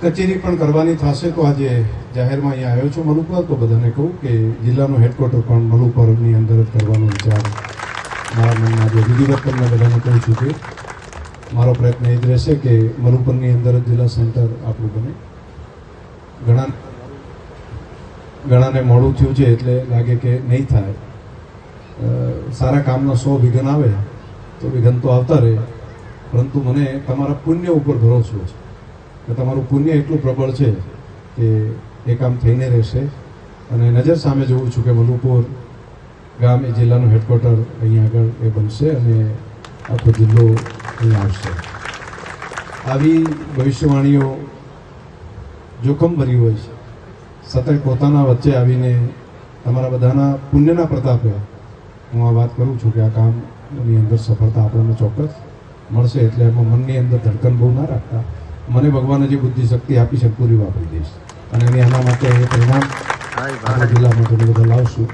કચેરી પણ કરવાની થશે તો આજે જાહેરમાં અહીંયા આવ્યો છું મલુપર, તો બધાને કહું કે જિલ્લાનું હેડક્વાર્ટર પણ મલુપરની અંદર જ કરવાનો વિચાર મારા મનમાં આજે વિધિવત તમને બધાને કહું છું કે મારો પ્રયત્ન એ જ રહેશે કે મલુપરની અંદર જ જિલ્લા સેન્ટર આપણું બને. ઘણાને મોડું થયું છે એટલે લાગે કે નહીં થાય. સારા કામના 100 વિઘન આવે તો વિઘન તો આવતા રહે, પરંતુ મને તમારા પુણ્ય ઉપર ભરોસો છે કે તમારું પુણ્ય એટલું પ્રબળ છે કે એ કામ થઈને રહેશે. અને નજર સામે જોઉં છું કે મલુપુર ગામ એ જિલ્લાનું હેડક્વાર્ટર અહીંયા આગળ એ બનશે અને આખો જિલ્લો અહીંયા આવશે. આવી ભવિષ્યવાણીઓ જોખમભરી હોય છે, છતાંય પોતાના વચ્ચે આવીને તમારા બધાના પુણ્યના પ્રતાપે હું આ વાત કરું છું કે આ કામની અંદર સફળતા આપણને ચોક્કસ મળશે. એટલે એમાં મનની અંદર ધડકન બહુ ના રાખતા, મને ભગવાને જે બુદ્ધિ શક્તિ આપી છે પૂરી વાપરી દઈશ અને એની આના માટે પરિણામ આપણા જિલ્લામાં તમે બધા લાવશું.